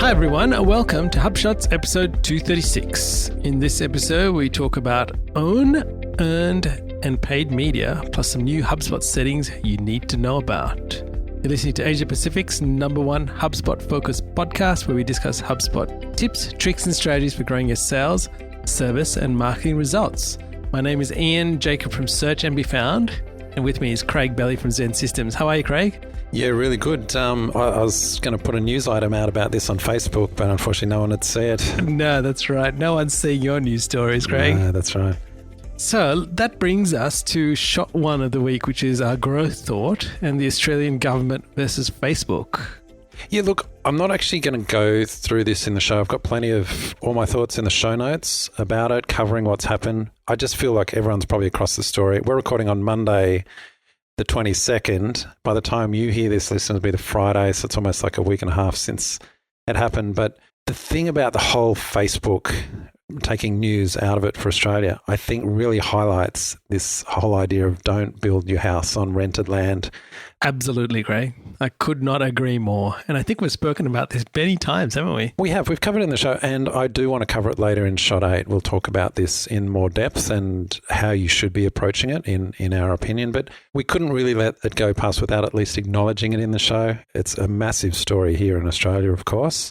Hi everyone, welcome to HubShots episode 236. In this episode, we talk about own, earned, and paid media, plus some new HubSpot settings you need to know about. You're listening to Asia Pacific's #1 HubSpot-focused podcast where we discuss HubSpot tips, tricks, and strategies for growing your sales, service, and marketing results. My name is Ian Jacob from Search and Be Found, and with me is Craig Belly from Zen Systems. How are you, Craig? Yeah, really good. I was going to put a news item out about this on Facebook, but unfortunately no one had seen it. No, that's right. No one's seeing your news stories, Craig. No, that's right. So that brings us to shot one of the week, which is our growth thought and the Australian government versus Facebook. Yeah, look, I'm not actually going to go through this in the show. I've got plenty of all my thoughts in the show notes about it, covering what's happened. I just feel like everyone's probably across the story. We're recording on Monday, the 22nd. By the time you hear this, listeners, will be the Friday, so it's almost like a week and a half since it happened. But the thing about the whole Facebook taking news out of it for Australia, I think really highlights this whole idea of don't build your house on rented land. Absolutely, Craig. I could not agree more. And I think we've spoken about this many times, haven't we? We have. We've covered it in the show, and I do want to cover it later in Shot 8. We'll talk about this in more depth and how you should be approaching it, in our opinion. But we couldn't really let it go past without at least acknowledging it in the show. It's a massive story here in Australia, of course.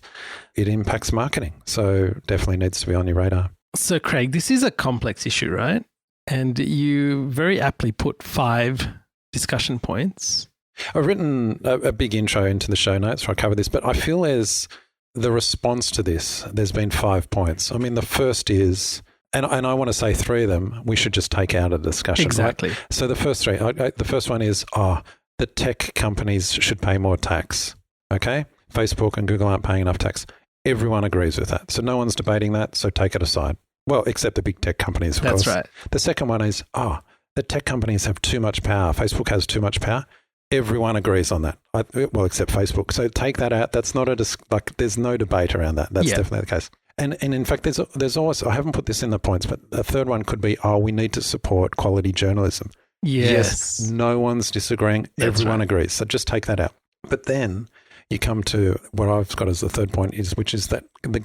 It impacts marketing, so definitely needs to be on your radar. So, Craig, this is a complex issue, right? And you very aptly put 5 discussion points. I've written a big intro into the show notes where I cover this, but I feel as the response to this, there's been 5 points. I mean, the first is, and I want to say 3 of them, we should just take out of discussion. Exactly. Right? So the first 3, the first one is, the tech companies should pay more tax. Okay? Facebook and Google aren't paying enough tax. Everyone agrees with that. So no one's debating that, so take it aside. Well, except the big tech companies, of course. That's right. The second one is, the tech companies have too much power. Facebook has too much power. Everyone agrees on that. Well, except Facebook. So take that out. That's not there's no debate around that. That's definitely the case. And in fact, there's always, I haven't put this in the points, but a third one could be, we need to support quality journalism. Yes. No one's disagreeing. Everyone agrees. So just take that out. But then you come to what I've got as the third point, which is that the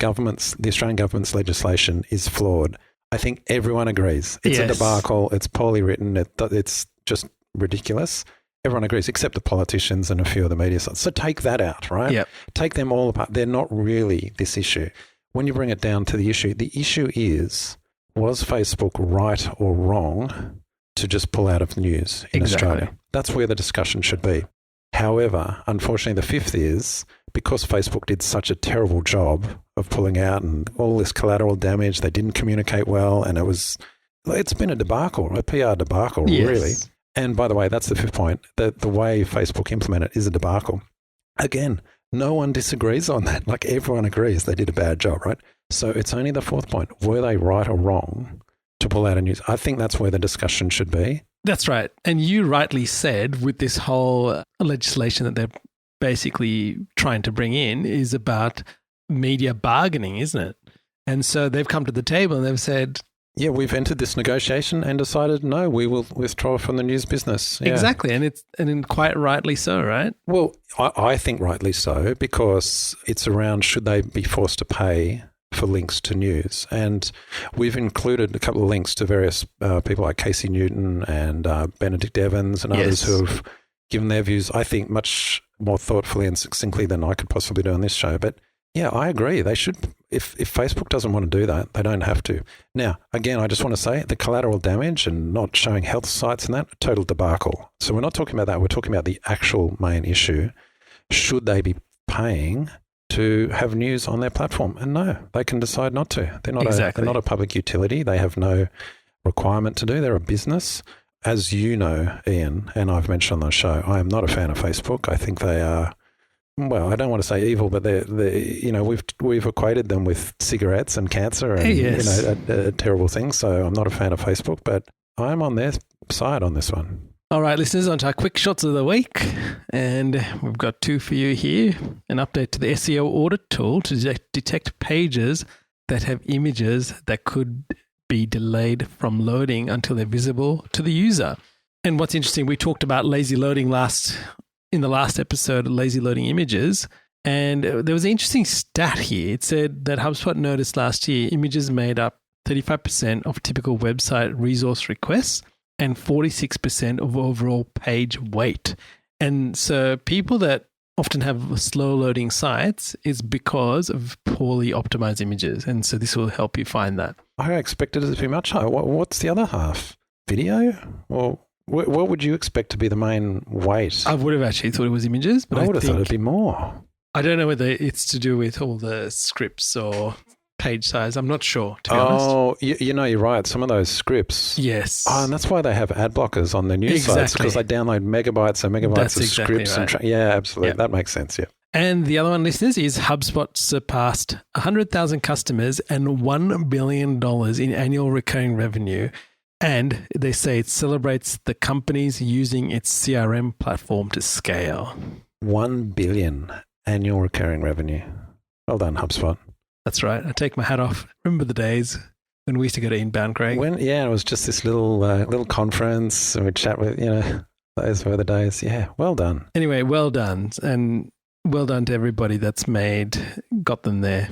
Australian government's legislation is flawed. I think everyone agrees. It's a debacle. It's poorly written. It's just ridiculous. Everyone agrees, except the politicians and a few of the media sites. So take that out, right? Yep. Take them all apart. They're not really this issue. When you bring it down to the issue is, was Facebook right or wrong to just pull out of news in Australia? That's where the discussion should be. However, unfortunately, the fifth is, because Facebook did such a terrible job of pulling out and all this collateral damage, they didn't communicate well, and it's been a debacle, a PR debacle, really. And by the way, that's the fifth point, that the way Facebook implemented it is a debacle. Again, no one disagrees on that. Like, everyone agrees they did a bad job, right? So it's only the fourth point. Were they right or wrong to pull out of news? I think that's where the discussion should be. That's right. And you rightly said, with this whole legislation that they're basically trying to bring in is about media bargaining, isn't it? And so they've come to the table and they've said, yeah, we've entered this negotiation and decided, no, we will withdraw from the news business. Yeah. Exactly. And quite rightly so, right? Well, I think rightly so, because it's around, should they be forced to pay for links to news? And we've included a couple of links to various people like Casey Newton and Benedict Evans and others who have given their views, I think, much more thoughtfully and succinctly than I could possibly do on this show. But yeah, I agree. They should, if Facebook doesn't want to do that, they don't have to. Now, again, I just want to say the collateral damage and not showing health sites and that, total debacle. So we're not talking about that. We're talking about the actual main issue. Should they be paying to have news on their platform? And no, they can decide not to. They're not a public utility. They have no requirement to do. They're a business. As you know, Ian, and I've mentioned on the show, I am not a fan of Facebook. I think they are, well, I don't want to say evil, but they're we've equated them with cigarettes and cancer and a terrible thing. So I'm not a fan of Facebook, but I'm on their side on this one. All right, listeners, on to our quick shots of the week. And we've got 2 for you here. An update to the SEO audit tool to detect pages that have images that could be delayed from loading until they're visible to the user. And what's interesting, we talked about lazy loading in the last episode, lazy loading images. And there was an interesting stat here. It said that HubSpot noticed last year images made up 35% of typical website resource requests and 46% of overall page weight. And so people that often have slow loading sites is because of poorly optimized images. And so this will help you find that. I expected it to be much higher. What's the other half? Video? Or what would you expect to be the main weight? I would have actually thought it was images, but I would have thought it'd be more. I don't know whether it's to do with all the scripts or page size. I'm not sure, to be honest. Oh, you know, you're right. Some of those scripts. Yes. Oh, and that's why they have ad blockers on their news sites, because they download megabytes and megabytes That's of exactly scripts. right. Yeah, absolutely. Yep. That makes sense, yeah. And the other one, listeners, is HubSpot surpassed 100,000 customers and $1 billion in annual recurring revenue. And they say it celebrates the companies using its CRM platform to scale. 1 billion annual recurring revenue. Well done, HubSpot. That's right. I take my hat off. Remember the days when we used to go to Inbound, Craig? It was just this little conference and we'd chat with, those were the days. Yeah, well done. Anyway, well done. And well done to everybody that's got them there.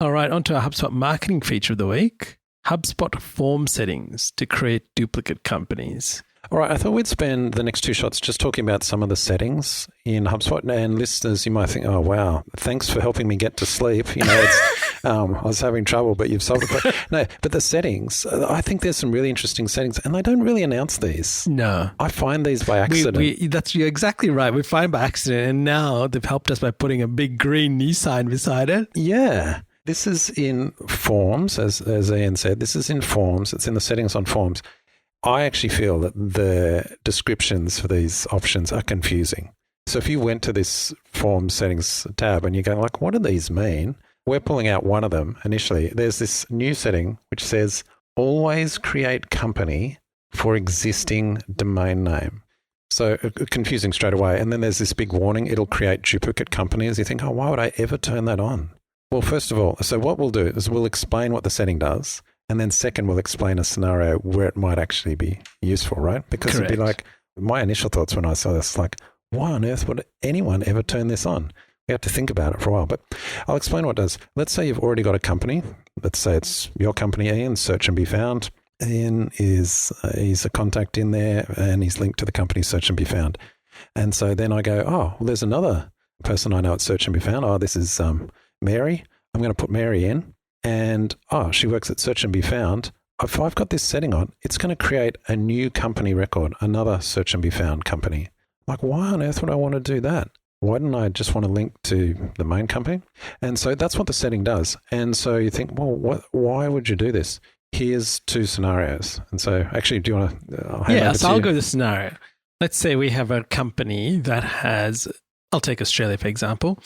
All right, on to our HubSpot marketing feature of the week. HubSpot form settings to create duplicate companies. All right, I thought we'd spend the next two shots just talking about some of the settings in HubSpot. And listeners, you might think, oh, wow, thanks for helping me get to sleep. I was having trouble, but you've solved it. But the settings, I think there's some really interesting settings, and they don't really announce these. No. I find these by accident. You're exactly right. We find by accident, and now they've helped us by putting a big green new sign beside it. Yeah. This is in Forms, as Ian said. This is in Forms. It's in the settings on Forms. I actually feel that the descriptions for these options are confusing. So if you went to this Forms settings tab and you go like, what do these mean? We're pulling out one of them initially. There's this new setting which says always create company for existing domain name. So confusing straight away. And then there's this big warning, it'll create duplicate companies. You think, oh, why would I ever turn that on? Well, first of all, so what we'll do is we'll explain what the setting does. And then second, we'll explain a scenario where it might actually be useful, right? Because Correct. It'd be like, my initial thoughts when I saw this, like, why on earth would anyone ever turn this on? We have to think about it for a while, but I'll explain what it does. Let's say you've already got a company. Let's say it's your company, Ian, Search and Be Found. Ian he's a contact in there and he's linked to the company Search and Be Found. And so then I go, oh, well, there's another person I know at Search and Be Found. Oh, this is Mary. I'm going to put Mary in. And, she works at Search and Be Found. If I've got this setting on, it's going to create a new company record, another Search and Be Found company. Like, why on earth would I want to do that? Why didn't I just want to link to the main company? And so that's what the setting does. And so you think, well, why would you do this? Here's two scenarios. And so actually, do you want to? So I'll go to the scenario. Let's say we have a company that has, I'll take Australia, for example,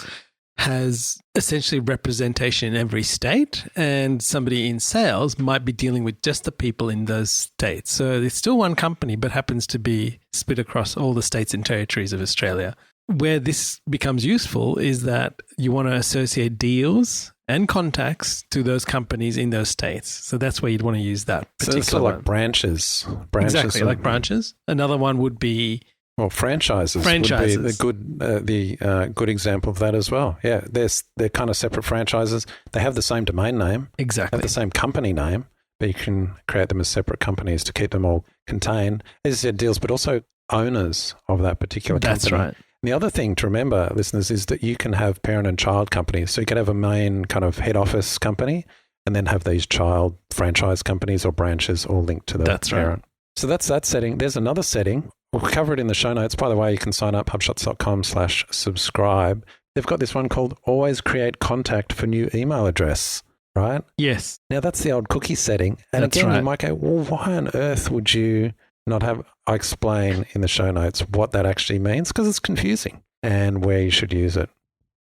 has essentially representation in every state, and somebody in sales might be dealing with just the people in those states. So it's still one company, but happens to be split across all the states and territories of Australia. Where this becomes useful is that you want to associate deals and contacts to those companies in those states. So that's where you'd want to use that particular so like one. Branches. Exactly, like branches. Another one would be... Well, franchises would be the good example of that as well. Yeah, they're kind of separate franchises. They have the same domain name. Exactly. Have the same company name, but you can create them as separate companies to keep them all contained. As you said, deals, but also owners of that particular company. That's right. And the other thing to remember, listeners, is that you can have parent and child companies. So you can have a main kind of head office company and then have these child franchise companies or branches all linked to the parent. Right. So that's that setting. There's another setting. We'll cover it in the show notes. By the way, you can sign up, hubshots.com/subscribe. They've got this one called Always Create Contact for New Email Address, right? Yes. Now, that's the old cookie setting. And that's again, right. You might go, well, why on earth would you not have... I explain in the show notes what that actually means because it's confusing and where you should use it.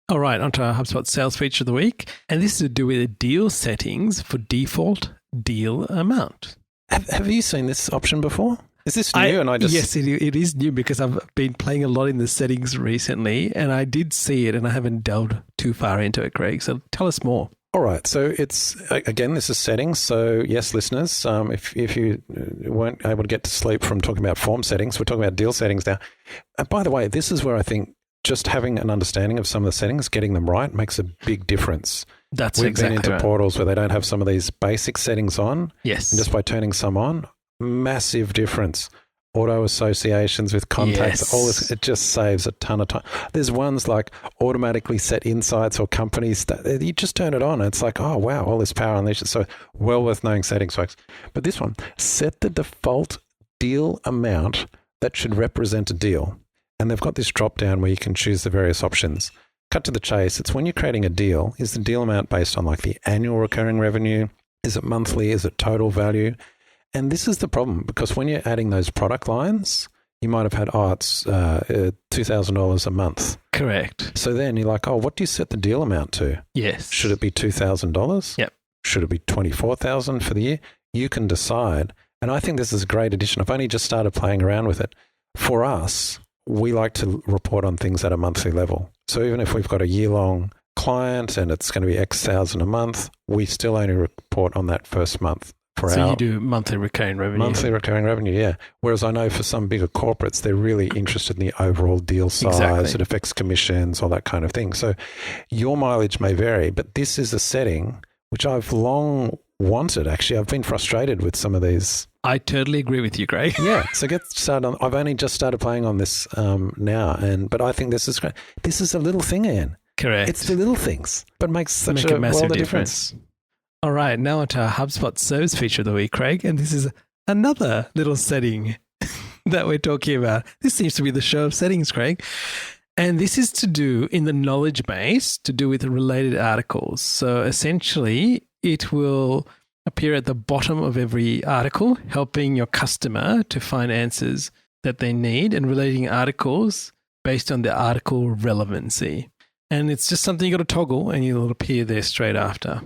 All right, onto our HubSpot sales feature of the week. And this is to do with the deal settings for default deal amount. Have you seen this option before? Is this new? Yes, it is new because I've been playing a lot in the settings recently and I did see it and I haven't delved too far into it, Craig. So tell us more. All right. So it's, again, this is settings. So yes, listeners, if you weren't able to get to sleep from talking about form settings, we're talking about deal settings now. And by the way, this is where I think just having an understanding of some of the settings, getting them right, makes a big difference. We've been into portals where they don't have some of these basic settings on. Yes. And just by turning some on, massive difference. Auto associations with contacts, all this, it just saves a ton of time. There's ones like automatically set insights or companies that you just turn it on. And it's like, oh, wow, all this power unleashed. So well worth knowing settings, folks. But this one, set the default deal amount that should represent a deal. And they've got this drop down where you can choose the various options. Cut to the chase. It's when you're creating a deal, is the deal amount based on like the annual recurring revenue? Is it monthly? Is it total value? And this is the problem, because when you're adding those product lines, you might have had, it's $2,000 a month. Correct. So then you're like, what do you set the deal amount to? Yes. Should it be $2,000? Yep. Should it be $24,000 for the year? You can decide. And I think this is a great addition. I've only just started playing around with it. For us, we like to report on things at a monthly level. So even if we've got a year-long client and it's going to be X thousand a month, we still only report on that first month. So you do monthly recurring revenue. Monthly recurring revenue, yeah. Whereas I know for some bigger corporates, they're really interested in the overall deal size. Exactly. It affects commissions, all that kind of thing. So your mileage may vary, but this is a setting which I've long wanted, actually. I've been frustrated with some of these. I totally agree with you, Craig. Yeah. So get started on. I've only just started playing on this now, but I think this is great. This is a little thing, Ian. Correct. It's the little things, but makes such a massive world of difference. All right, now onto our HubSpot service feature of the week, Craig. And this is another little setting that we're talking about. This seems to be the show of settings, Craig. And this is to do in the knowledge base, to do with related articles. So essentially, it will appear at the bottom of every article, helping your customer to find answers that they need and relating articles based on the article relevancy. And it's just something you got to toggle and it'll appear there straight after.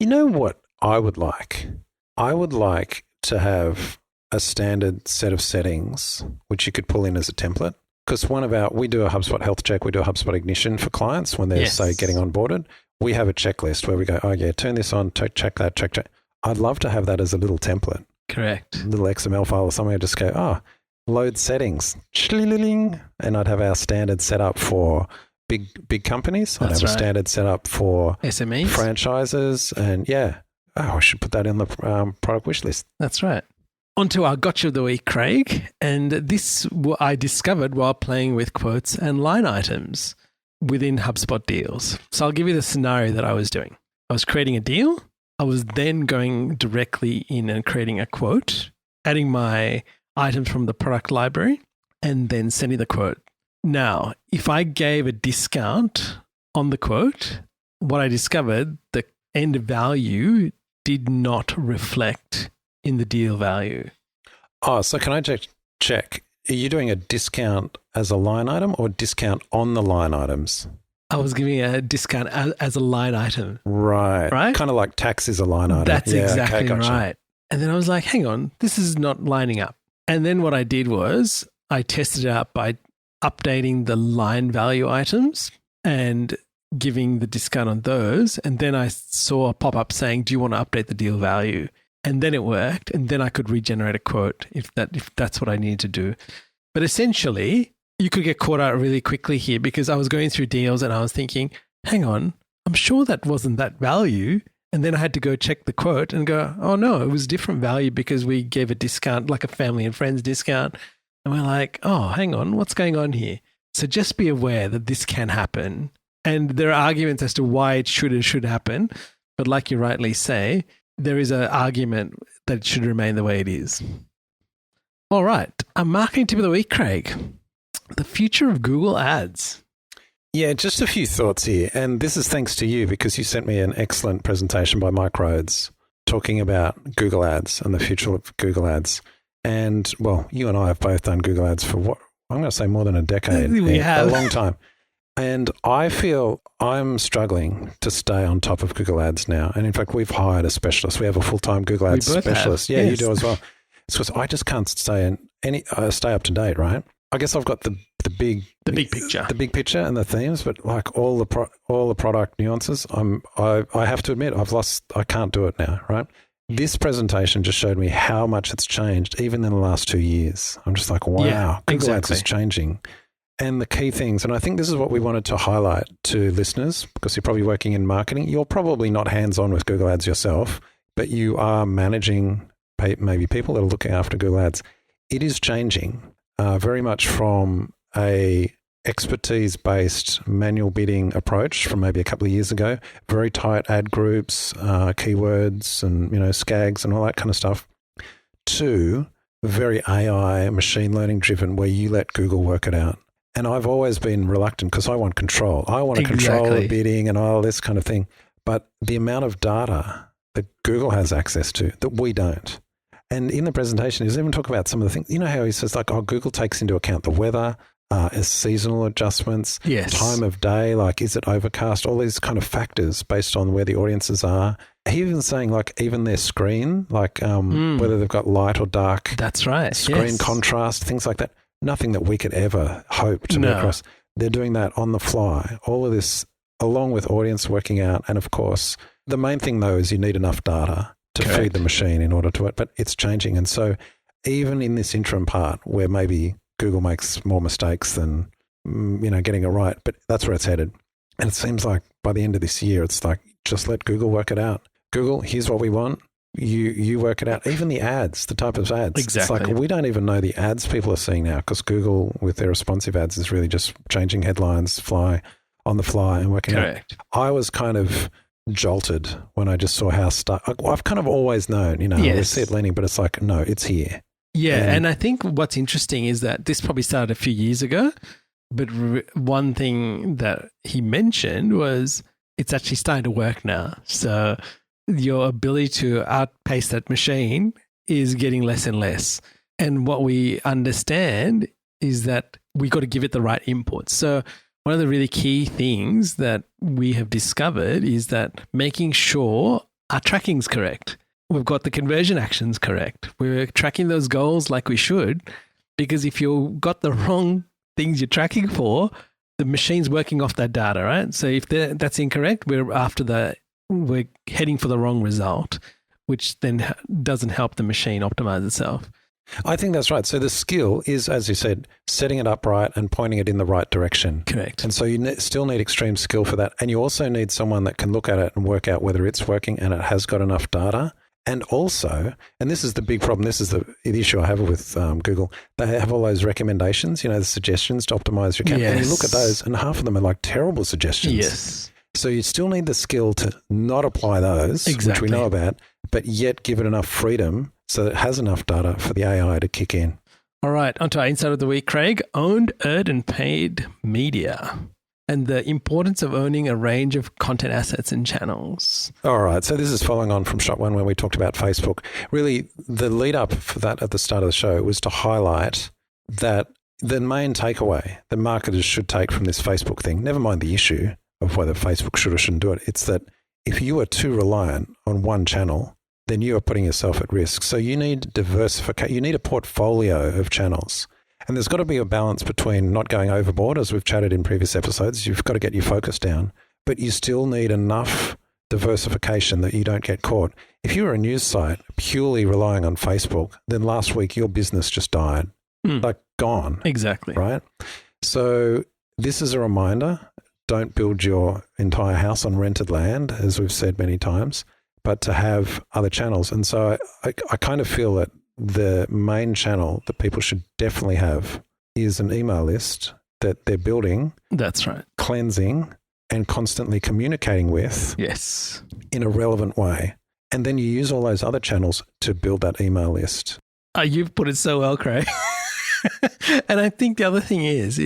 You know what I would like? I would like to have a standard set of settings which you could pull in as a template. Because we do a HubSpot health check, we do a HubSpot ignition for clients when they're, say, getting onboarded. We have a checklist where we go, turn this on, check that, check. I'd love to have that as a little template. Correct. A little XML file or something. I'd just go, load settings. And I'd have our standard setup for big companies. I'd have a standard setup for SMEs, franchises, and I should put that in the product wish list. That's right. On to our gotcha of the week, Craig. And this I discovered while playing with quotes and line items within HubSpot deals. So I'll give you the scenario that I was doing. I was creating a deal. I was then going directly in and creating a quote, adding my items from the product library, and then sending the quote. Now, if I gave a discount on the quote, what I discovered, the end value did not reflect in the deal value. Oh, so can I check? Are you doing a discount as a line item or discount on the line items? I was giving a discount as a line item. Right. Kind of like tax is a line item. That's exactly right. And then I was like, hang on, this is not lining up. And then what I did was I tested it out by updating the line value items and giving the discount on those. And then I saw a pop-up saying, do you want to update the deal value? And then it worked. And then I could regenerate a quote if that's what I needed to do. But essentially, you could get caught out really quickly here because I was going through deals and I was thinking, hang on, I'm sure that wasn't that value. And then I had to go check the quote and go, oh no, it was different value because we gave a discount, like a family and friends discount. And we're like, oh, hang on, what's going on here? So just be aware that this can happen. And there are arguments as to why it should happen. But like you rightly say, there is an argument that it should remain the way it is. All right. A marketing tip of the week, Craig. The future of Google Ads. Yeah, just a few thoughts here. And this is thanks to you because you sent me an excellent presentation by Mike Rhodes talking about Google Ads and the future of Google Ads. And, well, you and I have both done Google Ads for what I'm going to say more than a decade. We have. A long time. And I feel I'm struggling to stay on top of Google Ads now. And in fact, we've hired a specialist. We have a full-time Google Ads specialist. Yeah, yes. You do as well. It's because I just can't stay up to date, right? I guess I've got the big picture, and the themes, but like all the product nuances, I have to admit I can't do it now, right? This presentation just showed me how much it's changed, even in the last 2 years. I'm just like, wow, Google Ads is changing. And the key things, and I think this is what we wanted to highlight to listeners, because you're probably working in marketing. You're probably not hands-on with Google Ads yourself, but you are managing maybe people that are looking after Google Ads. It is changing very much from a expertise-based manual bidding approach from maybe a couple of years ago, very tight ad groups, keywords and, SCAGs and all that kind of stuff, to very AI, machine learning driven, where you let Google work it out. And I've always been reluctant because I want control. I want to control the bidding and all this kind of thing. But the amount of data that Google has access to that we don't. And in the presentation, he's even talk about some of the things, how he says Google takes into account the weather, as seasonal adjustments, time of day, is it overcast, all these kind of factors based on where the audiences are. He even saying even their screen, whether they've got light or dark. That's right. Screen contrast, things like that. Nothing that we could ever hope to be across. They're doing that on the fly. All of this, along with audience working out. And of course, the main thing though is you need enough data to feed the machine in order to it. But it's changing. And so even in this interim part where maybe Google makes more mistakes than, getting it right, but that's where it's headed. And it seems like by the end of this year, it's just let Google work it out. Google, here's what we want. You work it out. Even the ads, the type of ads. Exactly. It's we don't even know the ads people are seeing now because Google, with their responsive ads, is really just changing headlines on the fly and working out. I was kind of jolted when I just saw how I've kind of always known, we see it leaning, but it's no, it's here. Yeah, and I think what's interesting is that this probably started a few years ago, but one thing that he mentioned was it's actually starting to work now. So your ability to outpace that machine is getting less and less. And what we understand is that we got to give it the right input. So one of the really key things that we have discovered is that making sure our tracking's correct. We've got the conversion actions correct. We're tracking those goals like we should, because if you've got the wrong things you're tracking for, the machine's working off that data, right? So if that's incorrect, we're heading for the wrong result, which then doesn't help the machine optimize itself. I think that's right. So the skill is, as you said, setting it up right and pointing it in the right direction. Correct. And so you still need extreme skill for that. And you also need someone that can look at it and work out whether it's working and it has got enough data. And also, and this is the big problem, this is the issue I have with Google, they have all those recommendations, the suggestions to optimize your campaign. And you look at those and half of them are terrible suggestions. Yes. So you still need the skill to not apply those, which we know about, but yet give it enough freedom so that it has enough data for the AI to kick in. All right, on to our Insight of the Week, Craig. Owned, earned and paid media and the importance of owning a range of content assets and channels. All right, so this is following on from shot one when we talked about Facebook. Really, the lead up for that at the start of the show was to highlight that the main takeaway that marketers should take from this Facebook thing, never mind the issue of whether Facebook should or shouldn't do it, it's that if you are too reliant on one channel, then you are putting yourself at risk. So you need diversification. You need a portfolio of channels. And there's got to be a balance between not going overboard, as we've chatted in previous episodes. You've got to get your focus down, but you still need enough diversification that you don't get caught. If you're a news site purely relying on Facebook, then last week your business just died, gone. Exactly. Right? So this is a reminder. Don't build your entire house on rented land, as we've said many times, but to have other channels. And so I kind of feel that the main channel that people should definitely have is an email list that they're building. That's right. Cleansing and constantly communicating with. Yes. In a relevant way. And then you use all those other channels to build that email list. You've put it so well, Craig. And I think the other thing is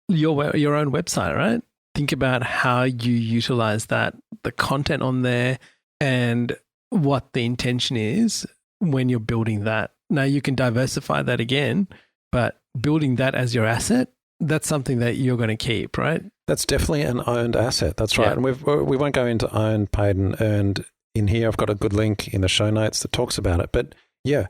your own website, right? Think about how you utilize that, the content on there, and what the intention is when you're building that. Now you can diversify that again, but building that as your asset, that's something that you're going to keep, right? That's definitely an owned asset. That's right. Yeah. And we won't go into owned, paid and earned in here. I've got a good link in the show notes that talks about it. But yeah,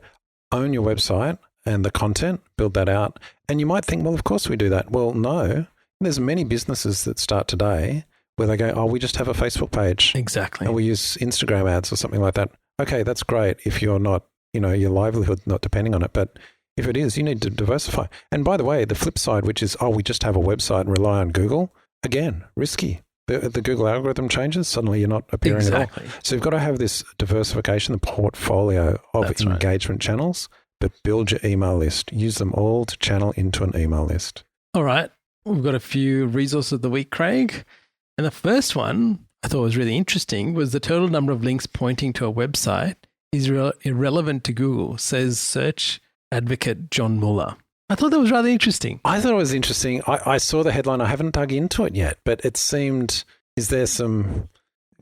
own your website and the content, build that out. And you might think, well, of course we do that. Well, no. There's many businesses that start today where they go, oh, we just have a Facebook page. Exactly. And we use Instagram ads or something like that. Okay, that's great if you're not, your livelihood not depending on it. But If it is, you need to diversify. And by the way, the flip side, which is, we just have a website and rely on Google, again, risky. The Google algorithm changes, suddenly you're not appearing at all. So you've got to have this diversification, the portfolio of engagement channels, but build your email list. Use them all to channel into an email list. All right. We've got a few resources of the week, Craig. And the first one I thought was really interesting was the total number of links pointing to a website is irrelevant to Google, says search advocate John Muller. I thought that was rather interesting. I thought it was interesting. I saw the headline. I haven't dug into it yet, but it seemed, is there some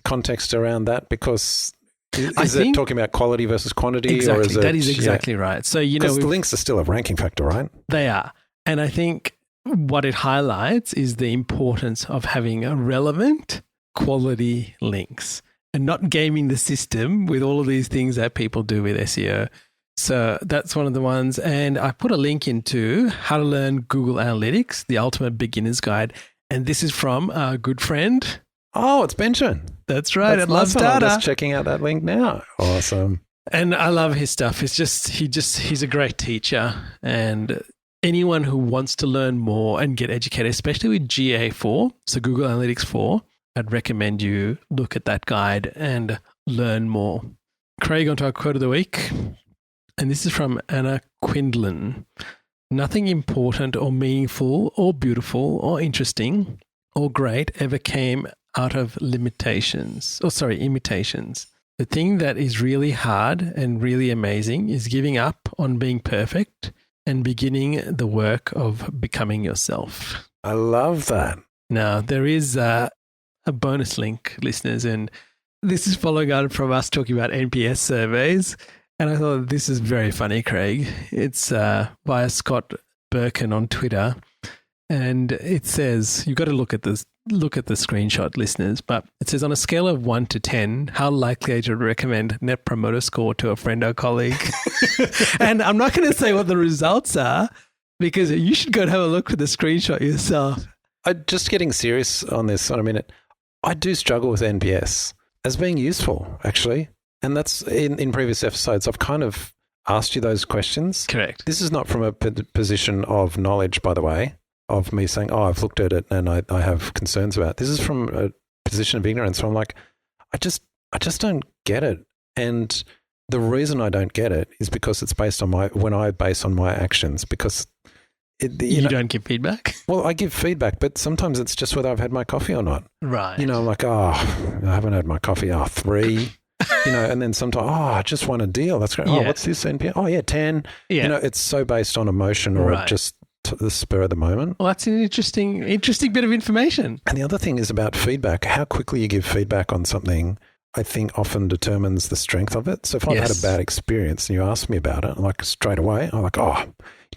context around that? Because is it talking about quality versus quantity? Exactly. Or is that is exactly right. So, because the links are still a ranking factor, right? They are. And I think what it highlights is the importance of having a relevant quality links and not gaming the system with all of these things that people do with SEO. So that's one of the ones. And I put a link into How to Learn Google Analytics, the Ultimate Beginner's Guide. And this is from our good friend. Oh, it's Benjamin. That's right. It loves data. I'm just checking out that link now. Awesome. And I love his stuff. It's just, he's a great teacher. And anyone who wants to learn more and get educated, especially with GA4, so Google Analytics 4, I'd recommend you look at that guide and learn more. Craig, on to our quote of the week. And this is from Anna Quindlen. Nothing important or meaningful or beautiful or interesting or great ever came out of imitations. The thing that is really hard and really amazing is giving up on being perfect and beginning the work of becoming yourself. I love that. Now, there is a bonus link, listeners, and this is following on from us talking about NPS surveys. And I thought this is very funny, Craig. It's via Scott Birkin on Twitter. And it says, you've got to look at the screenshot, listeners, but it says on a scale of 1 to 10, how likely are you to recommend Net Promoter Score to a friend or colleague? And I'm not going to say what the results are because you should go and have a look at the screenshot yourself. Just getting serious on this on a minute, I do struggle with NPS as being useful, actually. And that's in previous episodes, I've kind of asked you those questions. Correct. This is not from a position of knowledge, by the way, of me saying, I've looked at it and I have concerns about it. This is from a position of ignorance. So I'm like, I just don't get it. And the reason I don't get it is because it's based on when I base on my actions, because you don't give feedback? Well, I give feedback, but sometimes it's just whether I've had my coffee or not. Right. I'm like, I haven't had my coffee. 3. And then sometimes, I just won a deal. That's great. Yeah. What's this NPS? Oh, yeah, 10. Yeah. It's so based on emotion or just the spur of the moment. Well, that's an interesting bit of information. And the other thing is about feedback. How quickly you give feedback on something, I think often determines the strength of it. So if I've had a bad experience and you ask me about it, like straight away, I'm like,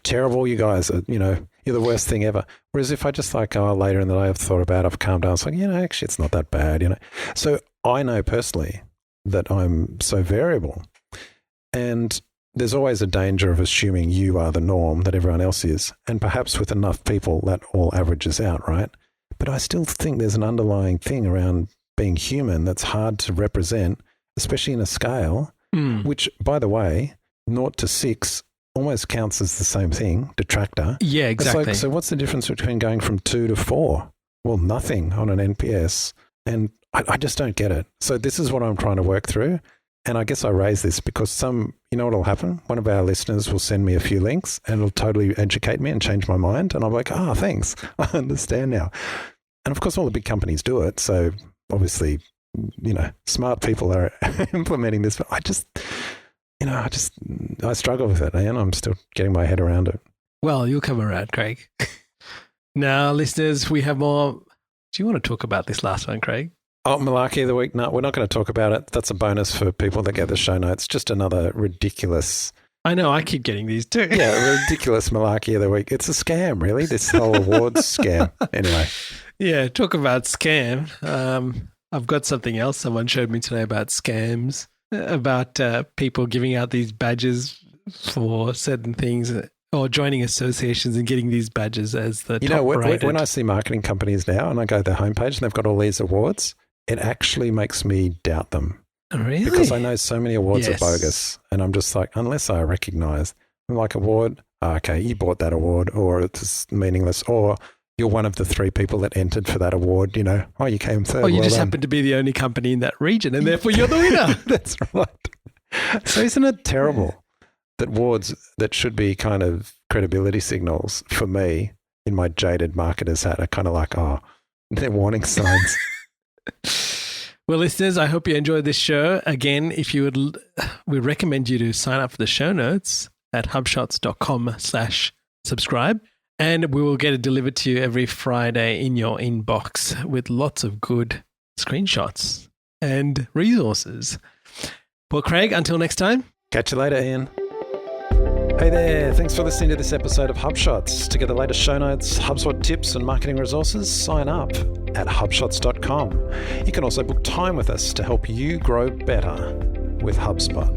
terrible, you guys are, you're the worst thing ever. Whereas if I just later in the day I've thought about it, I've calmed down, it's like, actually it's not that bad, So I know personally that I'm so variable. And there's always a danger of assuming you are the norm, that everyone else is. And perhaps with enough people that all averages out, right? But I still think there's an underlying thing around being human that's hard to represent, especially in a scale, which, by the way, 0 to 6 almost counts as the same thing, detractor. Yeah, exactly. So what's the difference between going from 2 to 4? Well, nothing on an NPS. And I just don't get it. So this is what I'm trying to work through. And I guess I raise this because what will happen? One of our listeners will send me a few links and it'll totally educate me and change my mind. And I'm like, thanks. I understand now. And of course, all the big companies do it. So obviously, smart people are implementing this. But I struggle with it, and I'm still getting my head around it. Well, you'll come around, Craig. Now, listeners, we have more. Do you want to talk about this last one, Craig? Oh, Malarkey of the Week? No, we're not going to talk about it. That's a bonus for people that get the show notes. Just another ridiculous... I know, I keep getting these too. Yeah, ridiculous Malarkey of the Week. It's a scam, really, this whole awards scam. Anyway. Yeah, talk about scam. I've got something else someone showed me today about scams, about people giving out these badges for certain things or joining associations and getting these badges as the top rated. When I see marketing companies now and I go to their homepage and they've got all these awards, it actually makes me doubt them. Really? Because I know so many awards are bogus, and I'm just like, unless I recognize, like award okay, you bought that award, or it's meaningless, or you're one of the 3 people that entered for that award, you know. Oh, you came third. Oh, you well just done. happen to be the only company in that region, and therefore you're the winner. That's right. So isn't it terrible that awards that should be kind of credibility signals for me in my jaded marketer's hat are kind of like, oh, they're warning signs. Well, listeners, I hope you enjoyed this show. Again, if you would, we recommend you to sign up for the show notes at hubshots.com/subscribe. And we will get it delivered to you every Friday in your inbox with lots of good screenshots and resources. Well, Craig, until next time. Catch you later, Ian. Hey there, thanks for listening to this episode of HubShots. To get the latest show notes, HubSpot tips and marketing resources, sign up at hubshots.com. You can also book time with us to help you grow better with HubSpot.